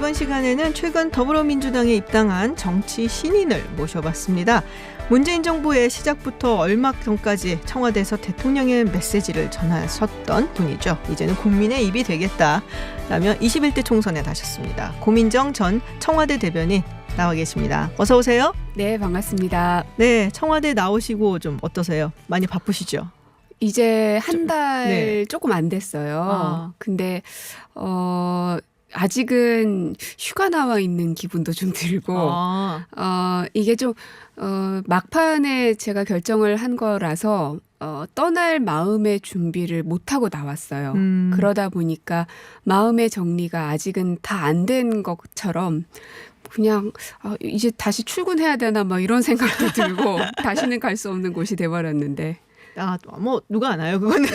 이번 시간에는 최근 더불어민주당에 입당한 정치 신인을 모셔봤습니다. 문재인 정부의 시작부터 얼마 전까지 청와대에서 대통령의 메시지를 전하셨던 분이죠. 이제는 국민의 입이 되겠다라며 21대 총선에 나섰습니다. 고민정 전 청와대 대변인 나와 계십니다. 어서 오세요. 네, 반갑습니다. 네, 청와대 나오시고 좀 어떠세요? 많이 바쁘시죠? 이제 한 달 네. 조금 안 됐어요. 아. 근데 아직은 휴가 나와 있는 기분도 좀 들고 이게 좀 막판에 제가 결정을 한 거라서 떠날 마음의 준비를 못하고 나왔어요. 그러다 보니까 마음의 정리가 아직은 다 안 된 것처럼 그냥 이제 다시 출근해야 되나 막 이런 생각도 들고 다시는 갈 수 없는 곳이 돼버렸는데. 뭐 누가 아나요? 그거는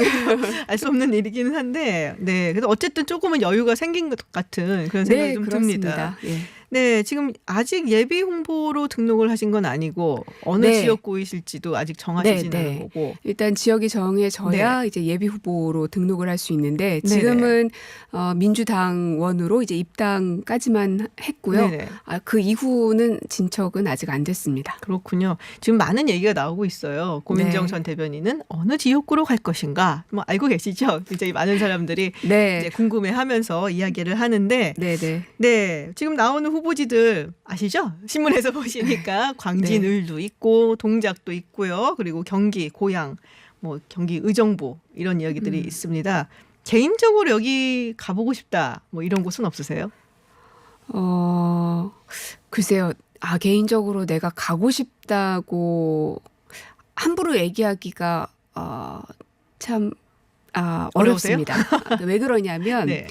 알 수 없는 일이기는 한데, 네. 그래서 어쨌든 조금은 여유가 생긴 것 같은 그런 생각이 네, 좀 그렇습니다. 듭니다. 예. 네, 지금 아직 예비 홍보로 등록을 하신 건 아니고 어느 네. 지역구이실지도 아직 정하시지는 네, 네. 않은 거고. 일단 지역이 정해져야 이제 예비 후보로 등록을 할 수 있는데 지금은 민주당원으로 이제 입당까지만 했고요. 네네. 그 이후는 진척은 아직 안 됐습니다. 그렇군요. 지금 많은 얘기가 나오고 있어요. 고민정 네. 전 대변인은 어느 지역구로 갈 것인가? 뭐 알고 계시죠? 굉장히 많은 사람들이 네, 이제 궁금해하면서 이야기를 하는데, 네, 네. 네, 지금 나오는 후보지들 아시죠? 신문에서 보시니까 광진을도 있고 동작도 있고요. 그리고 경기 고양, 뭐 경기 의정부 이런 이야기들이 있습니다. 개인적으로 여기 가보고 싶다, 뭐 이런 곳은 없으세요? 글쎄요. 개인적으로 내가 가고 싶다고 함부로 얘기하기가 참 어려우세요? 어렵습니다. 왜 그러냐면 네.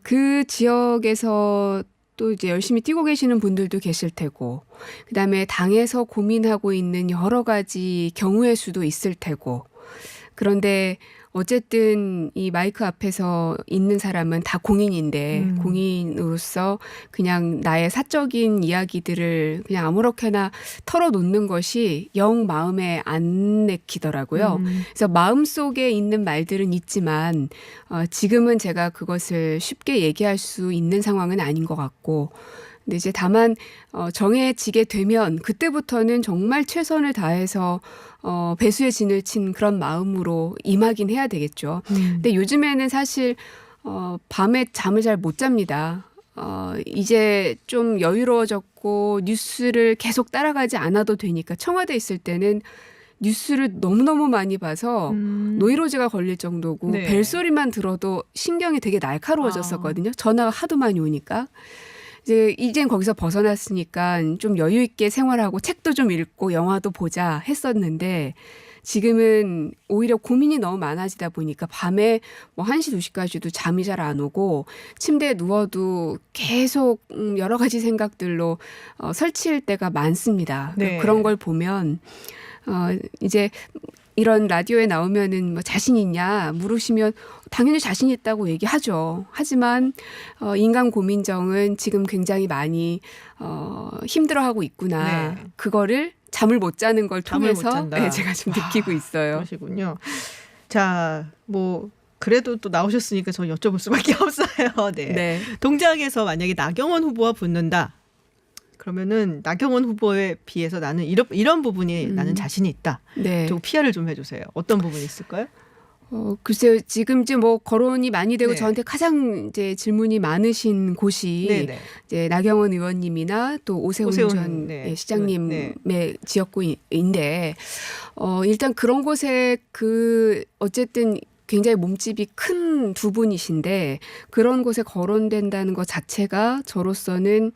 그 지역에서 또 이제 열심히 뛰고 계시는 분들도 계실 테고, 그다음에 당에서 고민하고 있는 여러 가지 경우의 수도 있을 테고, 그런데 어쨌든 이 마이크 앞에서 있는 사람은 다 공인인데 공인으로서 그냥 나의 사적인 이야기들을 그냥 아무렇게나 털어놓는 것이 영 마음에 안 내키더라고요. 그래서 마음속에 있는 말들은 있지만 지금은 제가 그것을 쉽게 얘기할 수 있는 상황은 아닌 것 같고, 근데 이제 다만 정해지게 되면 그때부터는 정말 최선을 다해서 배수의 진을 친 그런 마음으로 임하긴 해야 되겠죠. 근데 요즘에는 사실 밤에 잠을 잘 못 잡니다. 이제 좀 여유로워졌고 뉴스를 계속 따라가지 않아도 되니까 청와대에 있을 때는 뉴스를 너무너무 많이 봐서 노이로제가 걸릴 정도고 네. 벨소리만 들어도 신경이 되게 날카로워졌었거든요. 전화가 하도 많이 오니까. 이젠 거기서 벗어났으니까 좀 여유 있게 생활하고 책도 좀 읽고 영화도 보자 했었는데, 지금은 오히려 고민이 너무 많아지다 보니까 밤에 뭐 1시, 2시까지도 잠이 잘 안 오고 침대에 누워도 계속 여러 가지 생각들로 설칠 때가 많습니다. 네. 그런 걸 보면 이제 이런 라디오에 나오면은 뭐 자신 있냐 물으시면 당연히 자신 있다고 얘기하죠. 하지만 인간 고민정은 지금 굉장히 많이 힘들어하고 있구나. 네. 그거를 잠을 못 자는 걸 잠을 못 통해서 잔다. 제가 좀 느끼고 있어요. 그러시군요. 자, 뭐 그래도 또 나오셨으니까 저 여쭤볼 수밖에 없어요. 네. 네. 동작에서 만약에 나경원 후보와 붙는다, 그러면은 나경원 후보에 비해서 나는 이런 부분이 나는 자신이 있다. 네. 좀 PR을 좀 해주세요. 어떤 부분이 있을까요? 글쎄요. 지금 이제 뭐 거론이 많이 되고 네. 저한테 가장 이제 질문이 많으신 곳이 네네. 이제 나경원 의원님이나 또 오세훈 전 네. 시장님의 네. 지역구인데 일단 그런 곳에 어쨌든 굉장히 몸집이 큰 두 분이신데 그런 곳에 거론된다는 것 자체가 저로서는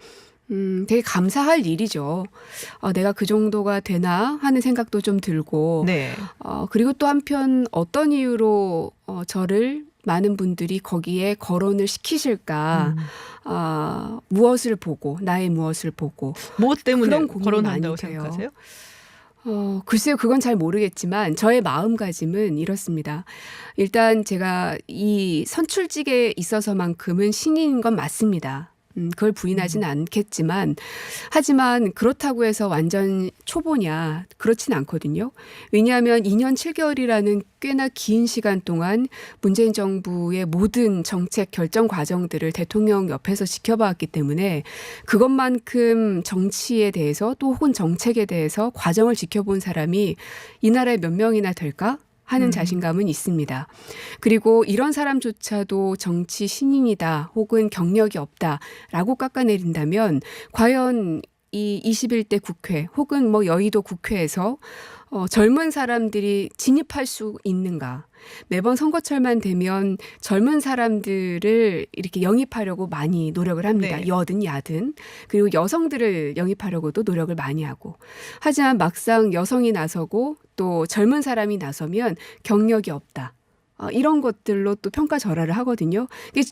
되게 감사할 일이죠. 내가 그 정도가 되나 하는 생각도 좀 들고, 네. 그리고 또 한편 어떤 이유로 저를 많은 분들이 거기에 거론을 시키실까, 무엇을 보고, 나의 무엇을 보고. 뭐 때문에 그런 고민이 거론한다고 많이 돼요. 생각하세요? 글쎄요, 그건 잘 모르겠지만 저의 마음가짐은 이렇습니다. 일단 제가 이 선출직에 있어서만큼은 신인인 건 맞습니다. 그걸 부인하지는 않겠지만 하지만 그렇다고 해서 완전 초보냐 그렇진 않거든요. 왜냐하면 2년 7개월이라는 꽤나 긴 시간 동안 문재인 정부의 모든 정책 결정 과정들을 대통령 옆에서 지켜봤기 때문에 그것만큼 정치에 대해서 또 혹은 정책에 대해서 과정을 지켜본 사람이 이 나라에 몇 명이나 될까? 하는 자신감은 있습니다. 그리고 이런 사람조차도 정치 신인이다 혹은 경력이 없다라고 깎아내린다면 과연 이 21대 국회 혹은 뭐 여의도 국회에서 젊은 사람들이 진입할 수 있는가. 매번 선거철만 되면 젊은 사람들을 이렇게 영입하려고 많이 노력을 합니다. 네. 여든 야든. 그리고 여성들을 영입하려고도 노력을 많이 하고. 하지만 막상 여성이 나서고 또 젊은 사람이 나서면 경력이 없다. 이런 것들로 또 평가절하를 하거든요.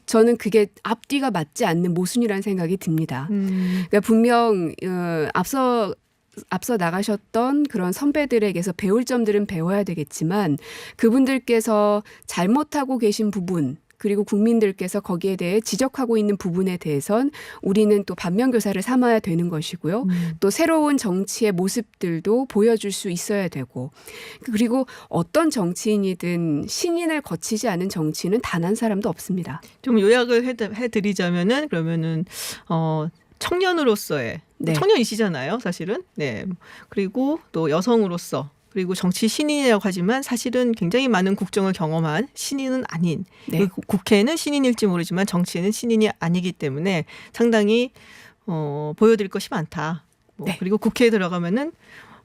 저는 그게 앞뒤가 맞지 않는 모순이라는 생각이 듭니다. 그러니까 분명 앞서 나가셨던 그런 선배들에게서 배울 점들은 배워야 되겠지만 그분들께서 잘못하고 계신 부분 그리고 국민들께서 거기에 대해 지적하고 있는 부분에 대해선 우리는 또 반면교사를 삼아야 되는 것이고요. 또 새로운 정치의 모습들도 보여줄 수 있어야 되고 그리고 어떤 정치인이든 신인을 거치지 않은 정치인은 단 한 사람도 없습니다. 좀 요약을 해드리자면은 그러면은 청년으로서의 네. 청년이시잖아요, 사실은. 네. 그리고 또 여성으로서 그리고 정치 신인이라고 하지만 사실은 굉장히 많은 국정을 경험한 신인은 아닌 네. 국회는 신인일지 모르지만 정치에는 신인이 아니기 때문에 상당히 보여드릴 것이 많다. 네. 그리고 국회에 들어가면은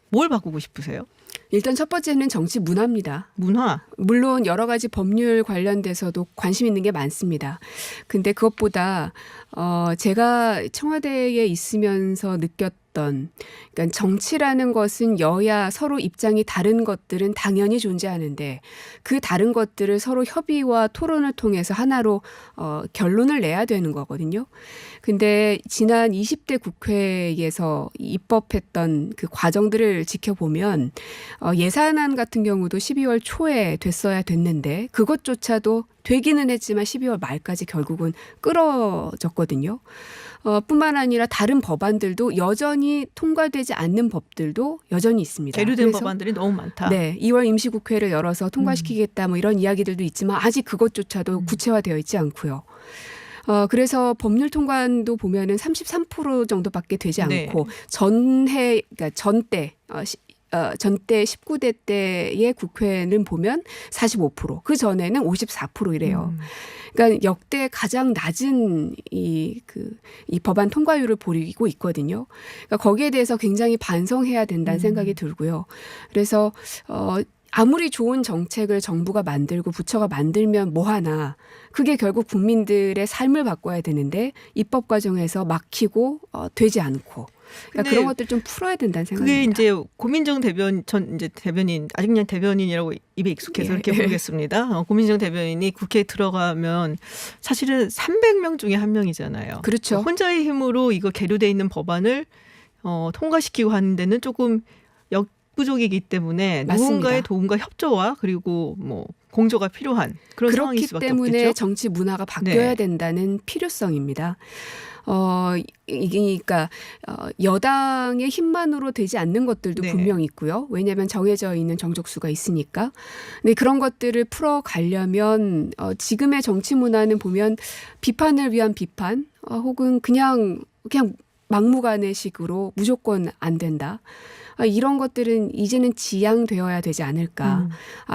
뭘 바꾸고 싶으세요? 일단 첫 번째는 정치 문화입니다. 문화. 물론 여러 가지 법률 관련돼서도 관심 있는 게 많습니다. 근데 그것보다 제가 청와대에 있으면서 느꼈던 그러니까 정치라는 것은 여야 서로 입장이 다른 것들은 당연히 존재하는데 그 다른 것들을 서로 협의와 토론을 통해서 하나로 결론을 내야 되는 거거든요. 근데 지난 20대 국회에서 입법했던 그 과정들을 지켜보면 예산안 같은 경우도 12월 초에 됐어야 됐는데 그것조차도 되기는 했지만 12월 말까지 결국은 끌어졌거든요. 뿐만 아니라 다른 법안들도 여전히 통과되지 않는 법들도 여전히 있습니다. 계류된 법안들이 너무 많다. 네, 2월 임시국회를 열어서 통과시키겠다 뭐 이런 이야기들도 있지만 아직 그것조차도 구체화되어 있지 않고요. 그래서 법률 통과도 보면은 33% 정도밖에 되지 않고 네. 그러니까 전때 19대 때의 국회는 보면 45%, 그 전에는 54%이래요. 그러니까 역대 가장 낮은 이 법안 통과율을 보이고 있거든요. 그러니까 거기에 대해서 굉장히 반성해야 된다는 생각이 들고요. 그래서 아무리 좋은 정책을 정부가 만들고 부처가 만들면 뭐 하나. 그게 결국 국민들의 삶을 바꿔야 되는데 입법 과정에서 막히고 되지 않고. 그러니까 그런 것들 좀 풀어야 된다는 생각입니다. 그게 이제 고민정 대변인 아직 그냥 대변인이라고 입에 익숙해서 이렇게 부르겠습니다. 고민정 대변인이 국회에 들어가면 사실은 300명 중에 한 명이잖아요. 그렇죠. 혼자의 힘으로 이거 계류돼 있는 법안을 통과시키고 하는 데는 조금 역부족이기 때문에 맞습니다. 누군가의 도움과 협조와 그리고 뭐 공조가 필요한 그런 상황일 수밖에 그렇기 때문에 없겠죠. 정치 문화가 바뀌어야 된다는 필요성입니다. 그러니까 여당의 힘만으로 되지 않는 것들도 분명히 있고요. 왜냐하면 정해져 있는 정족수가 있으니까. 근데 그런 것들을 풀어가려면 지금의 정치 문화는 보면 비판을 위한 비판 혹은 그냥 막무가내식으로 무조건 안 된다. 이런 것들은 이제는 지양되어야 되지 않을까.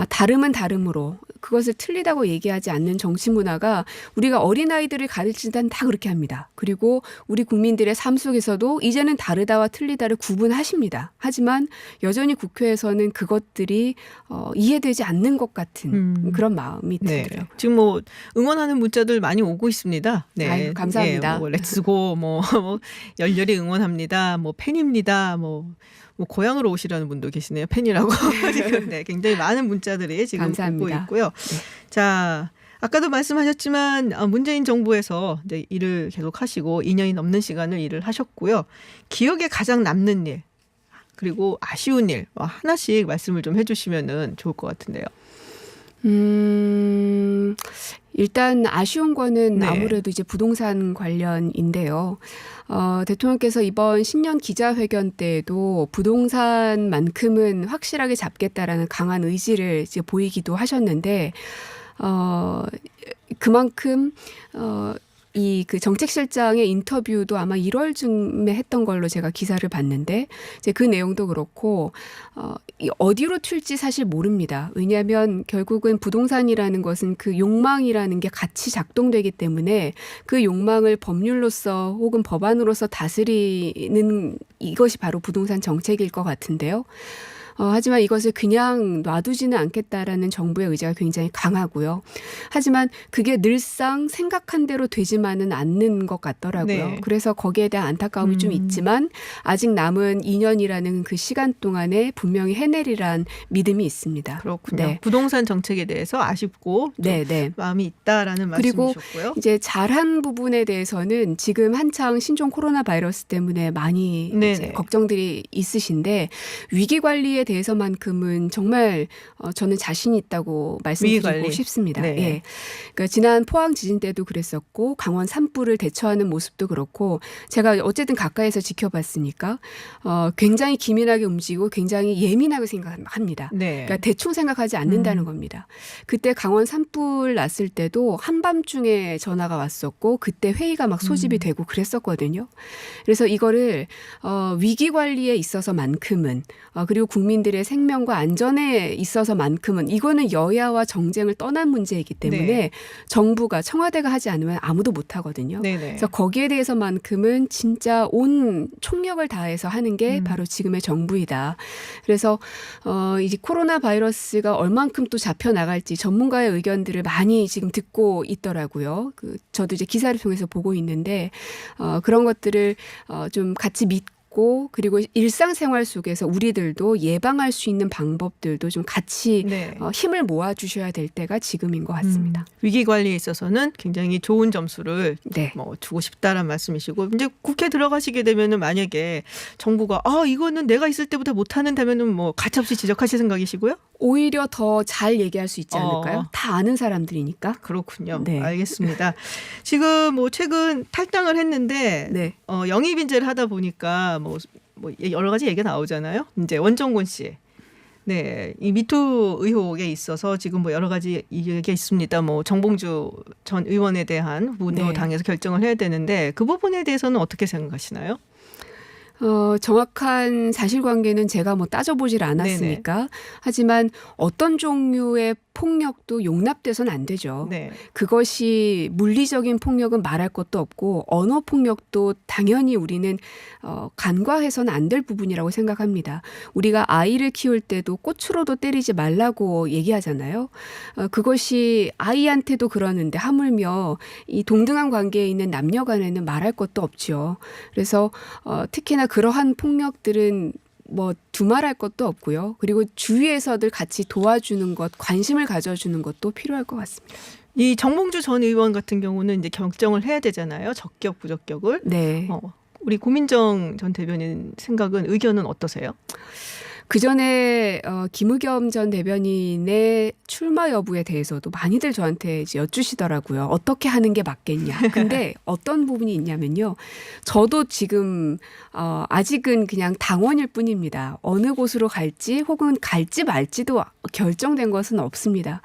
다름은 다름으로 그것을 틀리다고 얘기하지 않는 정치 문화가 우리가 어린아이들을 가르칠 때는 다 그렇게 합니다. 그리고 우리 국민들의 삶 속에서도 이제는 다르다와 틀리다를 구분하십니다. 하지만 여전히 국회에서는 그것들이 이해되지 않는 것 같은 그런 마음이 들더라고요. 지금 뭐 응원하는 문자들 많이 오고 있습니다. 네. 아유, 감사합니다. 네, 뭐 렛츠고 뭐 열렬히 응원합니다. 뭐 팬입니다. 뭐 고향으로 오시라는 분도 계시네요. 팬이라고. 지금 굉장히 많은 문자들이 지금 감사합니다. 오고 있고요. 자, 아까도 말씀하셨지만 문재인 정부에서 이제 일을 계속 하시고 2년이 넘는 시간을 일을 하셨고요. 기억에 가장 남는 일 그리고 아쉬운 일 하나씩 말씀을 좀 해주시면은 좋을 것 같은데요. 일단 아쉬운 거는 네. 아무래도 이제 부동산 관련인데요. 대통령께서 이번 신년 기자회견 때에도 부동산만큼은 확실하게 잡겠다라는 강한 의지를 이제 보이기도 하셨는데, 그만큼, 이 그 정책실장의 인터뷰도 아마 1월쯤에 했던 걸로 제가 기사를 봤는데 이제 그 내용도 그렇고 어디로 튈지 사실 모릅니다. 왜냐하면 결국은 부동산이라는 것은 그 욕망이라는 게 같이 작동되기 때문에 그 욕망을 법률로서 혹은 법안으로서 다스리는 이것이 바로 부동산 정책일 것 같은데요. 하지만 이것을 그냥 놔두지는 않겠다라는 정부의 의지가 굉장히 강하고요. 하지만 그게 늘상 생각한 대로 되지만은 않는 것 같더라고요. 네. 그래서 거기에 대한 안타까움이 좀 있지만 아직 남은 2년이라는 그 시간 동안에 분명히 해내리란 믿음이 있습니다. 그렇군요. 네. 부동산 정책에 대해서 아쉽고 좀 네. 마음이 있다라는 그리고 말씀이셨고요. 이제 잘한 부분에 대해서는 지금 한창 신종 코로나 바이러스 때문에 많이 네네. 이제 걱정들이 있으신데 위기 관리에 대해서만큼은 정말 저는 자신이 있다고 말씀드리고 위기관리. 싶습니다. 네. 예. 그러니까 지난 포항 지진 때도 그랬었고 강원 산불을 대처하는 모습도 그렇고 제가 어쨌든 가까이서 지켜봤으니까 굉장히 기민하게 움직이고 굉장히 예민하게 생각합니다. 네. 그러니까 대충 생각하지 않는다는 겁니다. 그때 강원 산불 났을 때도 한밤중에 전화가 왔었고 그때 회의가 막 소집이 되고 그랬었거든요. 그래서 이거를 위기 관리에 있어서만큼은 그리고 국민들의 생명과 안전에 있어서만큼은 이거는 여야와 정쟁을 떠난 문제이기 때문에 네. 정부가 청와대가 하지 않으면 아무도 못 하거든요. 네네. 그래서 거기에 대해서만큼은 진짜 온 총력을 다해서 하는 게 바로 지금의 정부이다. 그래서 이제 코로나 바이러스가 얼만큼 또 잡혀 나갈지 전문가의 의견들을 많이 지금 듣고 있더라고요. 저도 이제 기사를 통해서 보고 있는데 그런 것들을 좀 같이 믿고 그리고 일상생활 속에서 우리들도 예방할 수 있는 방법들도 좀 같이 네. 힘을 모아주셔야 될 때가 지금인 것 같습니다. 위기 관리에 있어서는 굉장히 좋은 점수를 네. 주고 싶다라는 말씀이시고 이제 국회 들어가시게 되면은 만약에 정부가 이거는 내가 있을 때부터 못하는다면은 가차없이 지적하실 생각이시고요? 오히려 더 잘 얘기할 수 있지 않을까요? 다 아는 사람들이니까. 그렇군요. 네. 알겠습니다. 지금 최근 탈당을 했는데 네. 영입 인재를 하다 보니까 여러 가지 얘기가 나오잖아요. 이제 원정곤 씨. 네, 이 미투 의혹에 있어서 지금 여러 가지 얘기가 있습니다. 정봉주 전 의원에 대한 부분도 네. 당에서 결정을 해야 되는데 그 부분에 대해서는 어떻게 생각하시나요? 정확한 사실관계는 제가 따져보질 않았으니까. 하지만 어떤 종류의 폭력도 용납돼서는 안 되죠. 네. 그것이 물리적인 폭력은 말할 것도 없고 언어 폭력도 당연히 우리는 간과해서는 안 될 부분이라고 생각합니다. 우리가 아이를 키울 때도 꽃으로도 때리지 말라고 얘기하잖아요. 그것이 아이한테도 그러는데 하물며 이 동등한 관계에 있는 남녀 간에는 말할 것도 없죠. 그래서 특히나 그러한 폭력들은 두말할 것도 없고요. 그리고 주위에서들 같이 도와주는 것, 관심을 가져주는 것도 필요할 것 같습니다. 이 정봉주 전 의원 같은 경우는 이제 결정을 해야 되잖아요. 적격, 부적격을. 네. 우리 고민정 전 대변인 의견은 어떠세요? 그 전에 김의겸 전 대변인의 출마 여부에 대해서도 많이들 저한테 이제 여쭈시더라고요. 어떻게 하는 게 맞겠냐. 근데 어떤 부분이 있냐면요. 저도 지금 아직은 그냥 당원일 뿐입니다. 어느 곳으로 갈지 혹은 갈지 말지도 결정된 것은 없습니다.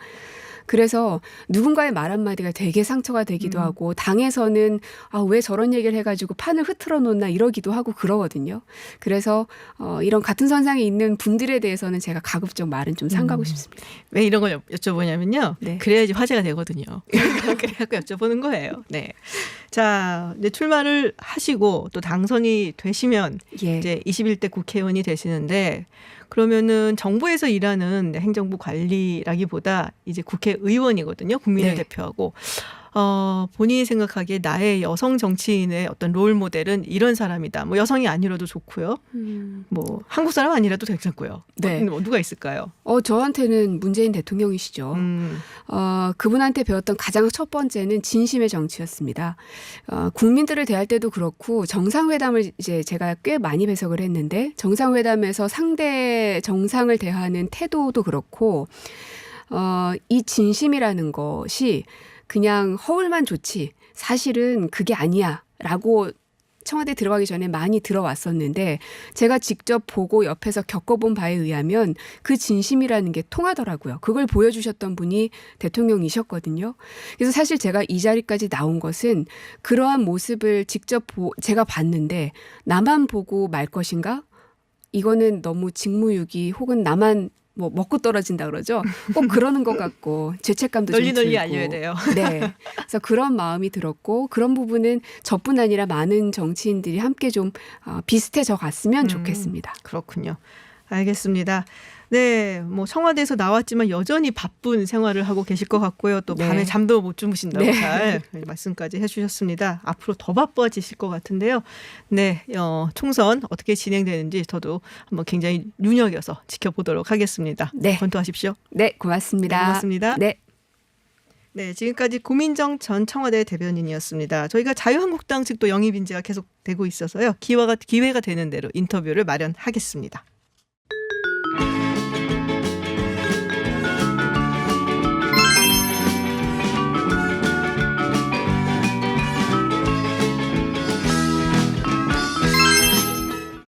그래서 누군가의 말 한마디가 되게 상처가 되기도 하고 당에서는 왜 저런 얘기를 해가지고 판을 흐트러 놓나 이러기도 하고 그러거든요. 그래서 이런 같은 선상에 있는 분들에 대해서는 제가 가급적 말은 좀 삼가고 싶습니다. 왜 이런 걸 여쭤보냐면요. 네. 그래야지 화제가 되거든요. 그래갖고 여쭤보는 거예요. 네. 자, 이제 출마를 하시고 또 당선이 되시면 예. 이제 21대 국회의원이 되시는데 그러면은 정부에서 일하는 행정부 관리라기보다 이제 국회의원이거든요. 국민을 네. 대표하고. 본인이 생각하기에 나의 여성 정치인의 어떤 롤 모델은 이런 사람이다. 여성이 아니라도 좋고요. 한국 사람 아니라도 괜찮고요. 네. 누가 있을까요? 저한테는 문재인 대통령이시죠. 그분한테 배웠던 가장 첫 번째는 진심의 정치였습니다. 국민들을 대할 때도 그렇고 정상회담을 이제 제가 꽤 많이 배석을 했는데 정상회담에서 상대 정상을 대하는 태도도 그렇고 이 진심이라는 것이 그냥 허울만 좋지 사실은 그게 아니야라고 청와대 들어가기 전에 많이 들어왔었는데 제가 직접 보고 옆에서 겪어본 바에 의하면 그 진심이라는 게 통하더라고요. 그걸 보여주셨던 분이 대통령이셨거든요. 그래서 사실 제가 이 자리까지 나온 것은 그러한 모습을 직접 제가 봤는데 나만 보고 말 것인가? 이거는 너무 직무유기 혹은 나만 뭐 먹고 떨어진다 그러죠. 꼭 그러는 것 같고 죄책감도 좀 들고. 널리 알려야 돼요. 네. 그래서 그런 마음이 들었고 그런 부분은 저뿐 아니라 많은 정치인들이 함께 좀 비슷해져 갔으면 좋겠습니다. 그렇군요. 알겠습니다. 네, 뭐 청와대에서 나왔지만 여전히 바쁜 생활을 하고 계실 것 같고요. 또 밤에 네. 잠도 못 주무신다고 네. 잘 말씀까지 해주셨습니다. 앞으로 더 바빠지실 것 같은데요. 네, 총선 어떻게 진행되는지 저도 한번 굉장히 눈여겨서 지켜보도록 하겠습니다. 네. 권투하십시오. 네, 고맙습니다. 네, 고맙습니다. 네. 네, 지금까지 고민정 전 청와대 대변인이었습니다. 저희가 자유한국당 측도 영입 인재가 계속되고 있어서요. 기회가 되는 대로 인터뷰를 마련하겠습니다.